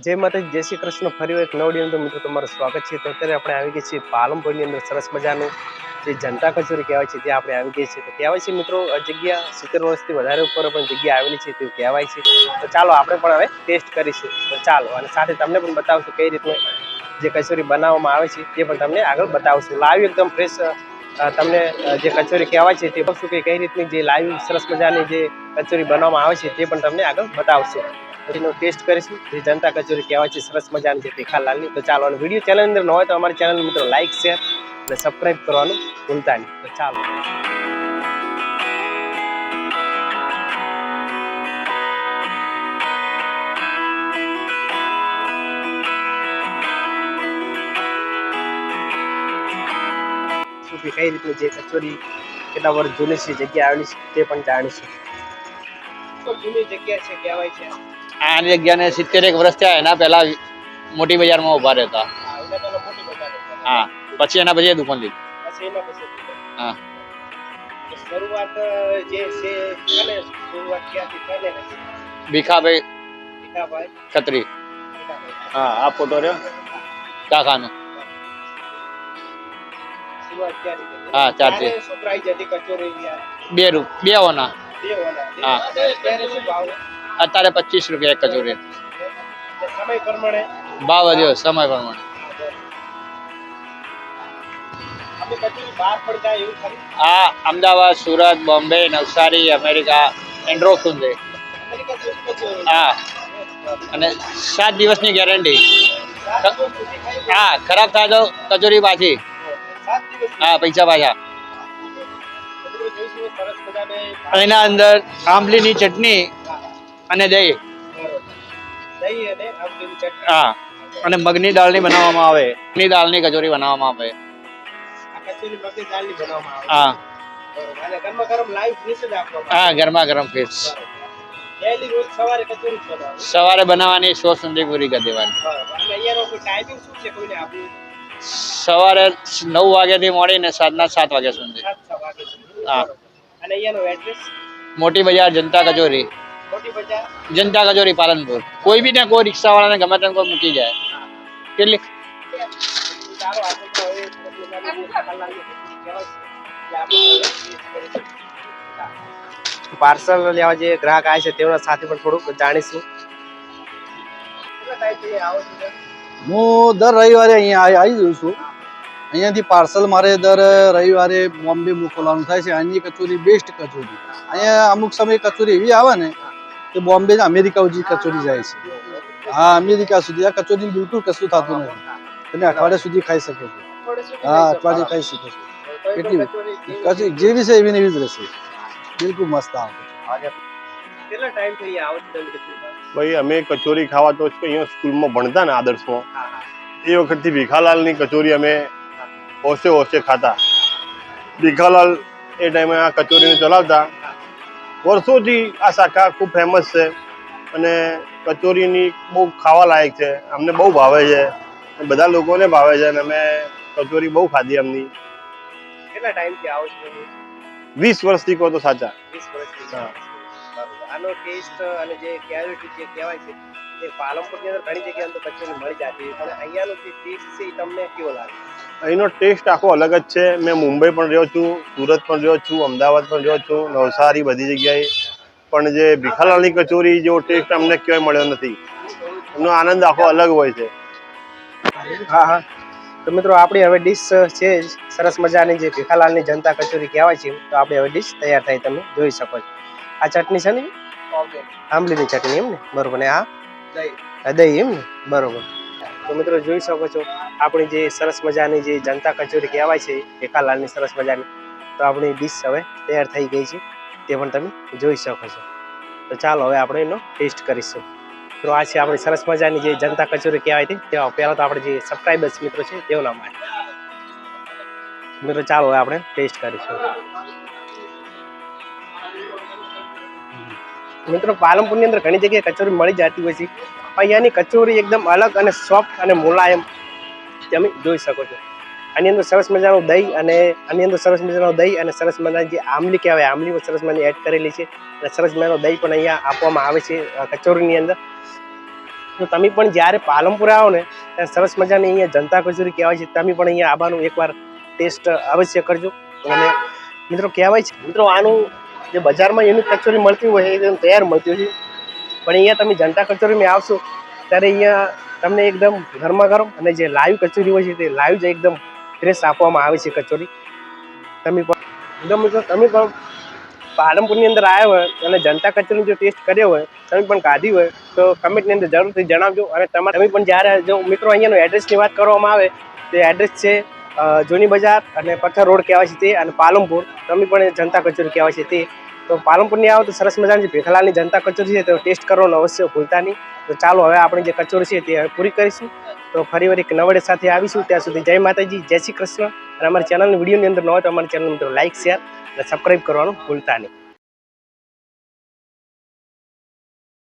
જય માતાજી, જય શ્રી કૃષ્ણ. ફરી એક નવડી અંદર મિત્રો તમારું સ્વાગત છે. તો અત્યારે આપણે આવી ગયા છીએ પાલનપુરની અંદર સરસ મજાનું જે જનતા કચોરી કહેવાય છે ત્યાં આપણે આવી ગયા છીએ. તો કહેવાય છે મિત્રો આ જગ્યા 70 વર્ષથી વધારે ઉપર પણ જગ્યા આવેલી છે તેવું કહેવાય છે. તો ચાલો આપણે પણ હવે ટેસ્ટ કરીશું. તો ચાલો, અને સાથે તમને પણ બતાવશું કઈ રીતનું જે કચોરી બનાવવામાં આવે છે તે પણ તમને આગળ બતાવશું. લાઈવ એકદમ ફ્રેશ તમને જે કચોરી કહેવાય છે તે શું કે કઈ રીતની જે લાઈવ સરસ મજાની જે કચોરી બનાવવામાં આવે છે તે પણ તમને આગળ બતાવશું. એનો ટેસ્ટ કરીશું જે જનતા કચોરી કહેવાય છે સરસ મજાની જે તીખાલાલની. તો ચાલો, અને વિડીયો ચેનલ અંદર ન હોય તો અમારી ચેનલ મિત્રો લાઈક શેર અને સબસ્ક્રાઈબ કરવાનું ભૂલતા નહીં. તો ચાલો, શું કે કઈ રીતની જે કચોરી કેટલા વર્ષ જૂની છે જગ્યા આવેલી છે તે પણ જાણીશું. જૂની જગ્યા છે કહેવાય છે. આ જગ્યાને 70 વર્ષ થયા. એના પહેલા મોટી બજારમાં ઉભા રહેતા. હા, પછી એના પછી દુકાન લીધી. હા, શરૂઆત જે છે કોને શરૂઆત ક્યાંથી કોને? ભીખાભાઈ ખત્રી. હા, આ ફોટો રહ્યો કાકાનો. શરૂઆત ક્યાંથી કરી? હા, 4 થી. શું પ્રાઇસ હતી કચોરી યાર? 2 ઓના. હા, અત્યારે શું ભાવ? અત્યારે 25 રૂપિયા એક કચોરી. સમય પ્રમાણે ભાવ વધ્યો સમય પ્રમાણે. આપણી કચોરી બહાર પણ જાય એવું ખરી? હા, અમદાવાદ, સુરત, બોમ્બે, નવસારી, અમેરિકા, એન્ડ્રો સુધી. અમેરિકા સુધી કચોરી? હા, અને 7 દિવસની ગેરંટી. હા, ખરાબ થાય તો કચોરી પાછી. 7 દિવસ? હા, પૈસા પાછા. સરસ મજાને એના અંદર આંબલીની ચટણી અને દહીં. દહીં અને આંબલીની ચટણી. હા, અને મગની દાળની બનાવવામાં આવે. મગની દાળની કચોરી બનાવવામાં આવે. આ કચોરી મગની દાળની બનાવવામાં આવે. હા, બરોબર. અને ગરમા ગરમ લાઈવ ફ્રેશ જ આપવામાં આવે. હા, ગરમા ગરમ ફિશ. ડેઈલી રોજ સવારે કચોરી જ બનાવો? સવારે બનાવવાની 100 સુધી પૂરી કરી દેવાની. બરોબર. અને અહીંયાનો કોઈ ટાઈમિંગ શું છે કોઈને આપવું? સવારે 9 વાગ્યાથી મળીને સાંજના 7 વાગ્યા સુધી. 7 વાગ્યા સુધી. હા. બરોબર. અને અહીંયાનો એડ્રેસ? મોટી બજાર જનતા કચોરી. મોટી બજાર જનતા કચોરી પાલનપુર. કોઈ બી ને કોઈ રિક્ષા વાળાને ગમે તેમ કોઈ મૂકી જાય. કેટલી ચાલો, આપણે તો હવે પાર્સલ લેવા જે ગ્રાહક આવે છે તેઓના સાથે પણ થોડુંક જાણીશું. હું દર રવિવારે અહીંયા આવી જઉં છું. અહીંયાથી પાર્સલ મારે દર રવિવારે બોમ્બે મોકલવાનું થાય છે. અહીંની કચોરી બેસ્ટ કચોરી. અહીંયા અમુક સમય કચોરી એવી આવે ને કે બોમ્બે અમેરિકા સુધી કચોરી જાય છે. હા, અમેરિકા સુધી આ કચોરી બિલકુલ કશું થતું નથી. તમે અઠવાડિયા સુધી ખાઈ શકો છો. હા, અઠવાડિયે ખાઈ શકો છો. એટલી કચોરી જેવી છે એવી ને એવી જ રહેશે. બિલકુલ મસ્ત આવે. કેટલા ટાઈમ થઈ આવો છો તમે કચોરી? ભાઈ અમે કચોરી ખાવા તો અહીંયા સ્કૂલમાં ભણતા ને આદર્શમાં, એ વખતથી ભીખાલાલની કચોરી અમે ઓછે ખાતા. ભીખાલાલ એ ટાઈમે આ કચોરીને ચલાવતા. વર્ષોથી આ શાખા ખૂબ ફેમસ છે અને કચોરીની બહુ ખાવા લાયક છે. અમને બહુ ભાવે છે, બધા લોકોને ભાવે છે અને અમે કચોરી બહુ ખાધી એમની. કેટલા ટાઈમથી આવો છો તમે? 20 વર્ષથી કહો તો સાચા. 20 વર્ષથી. હા. આનો ટેસ્ટ અને જે ક્વોલિટી જે કહેવાય છે તે પાલનપુરની અંદર ઘણી જગ્યાએ તો કચોરી મળી જતી હોય, પણ અહીંયાનો જે ટેસ્ટ છે એ તમને કેવો લાગે? અહીંનો ટેસ્ટ આખો અલગ જ છે. મેં મુંબઈ પણ રહ્યો છું, સુરત પણ રહ્યો છું, અમદાવાદ પણ રહ્યો છું, નવસારી, બધી જગ્યાએ. પણ જે ભીખાલાલની કચોરી જેવો ટેસ્ટ અમને ક્યાંય મળ્યો નથી. એનો આનંદ આખો અલગ હોય છે. હા હા, તો મિત્રો આપણી હવે ડીશ છે સરસ મજાની જે ભીખાલાલની જનતા કચોરી કહેવાય છે. તો આપણે હવે ડીશ તૈયાર થઈ તમે જોઈ શકો છો. આ ચટણી છે ને આંબલીની ચટણી, એમ ને? બરોબર. ને આ દહીં, એમ ને? બરોબર. તો મિત્રો જોઈ શકો છો આપણી જે સરસ મજાની જે જનતા કચોરી કહેવાય છે ભીખાલાલની સરસ મજાની, તો આપણી ડીશ હવે તૈયાર થઈ ગઈ છે તે પણ તમે જોઈ શકો છો. તો ચાલો હવે આપણે એનો ટેસ્ટ કરીશું. તો આ છે આપણી સરસ મજાની જે જનતા કચોરી કહેવાય છે. તેમાં પહેલાં તો આપણે જે સબસ્ક્રાઈબર્સ મિત્રો છે તેઓના માટે મિત્રો ચાલો હવે આપણે ટેસ્ટ કરીશું. મિત્રો પાલનપુરની અંદર ઘણી જગ્યાએ કચોરી મળી જતી હોય છે. અહીંયાની કચોરી એકદમ અલગ અને સોફ્ટ અને મુલાયમ તમે જોઈ શકો છો. આની અંદર સરસ મજાનું દહીં અને સરસ મજાની જે આંબલી કહેવાય, આંબલી સરસ મજાની એડ કરેલી છે અને સરસ મજાનું દહીં પણ અહીંયા આપવામાં આવે છે કચોરીની અંદર. તો તમે પણ જ્યારે પાલનપુર આવો ને ત્યારે સરસ મજાની અહીંયા જનતા કચોરી કહેવાય છે, તમે પણ અહીંયા આવવાનું એકવાર ટેસ્ટ અવશ્ય કરજો. અને મિત્રો કહેવાય છે મિત્રો આનું જે બજારમાં એની કચોરી મળતી હોય એ એકદમ તૈયાર મળતી હોય છે, પણ અહીંયા તમે જનતા કચોરીમાં આવશો ત્યારે અહીંયા તમને એકદમ ગરમા ગરમ અને જે લાઈવ કચોરી હોય છે તે લાઈવ જ એકદમ ફ્રેશ આપવામાં આવે છે કચોરી. તમે પણ એકદમ મિત્રો તમે પણ પાલનપુરની અંદર આવ્યા હોય અને જનતા કચોરીનો જો ટેસ્ટ કર્યો હોય, તમે પણ ખાધી હોય તો કમેન્ટની અંદર જરૂરથી જણાવજો. અને તમે પણ જ્યારે જો મિત્રો અહીંયાનું એડ્રેસની વાત કરવામાં આવે તો એડ્રેસ છે જૂની બજાર અને પથ્થર રોડ કહેવાય છે તે, અને પાલનપુર તમે પણ જનતા કચોરી કહેવાય છે તે. તો પાલનપુરની આવો તો સરસ મજાની ભેખાલાલની જનતા કચોરી છે તો ટેસ્ટ કરવાનો અવશ્ય ભૂલતા નહીં. તો ચાલો હવે આપણી જે કચોરી છે તે હવે પૂરી કરીશું. તો ફરી વાર એક નવડે સાથે આવીશું. ત્યાં સુધી જય માતાજી, જય શ્રી કૃષ્ણ. અને અમારી ચેનલની વિડીયોની અંદર ન હોય તો અમારી ચેનલ મિત્રો લાઈક, શેર અને સબસ્ક્રાઈબ કરવાનું ભૂલતા નહીં.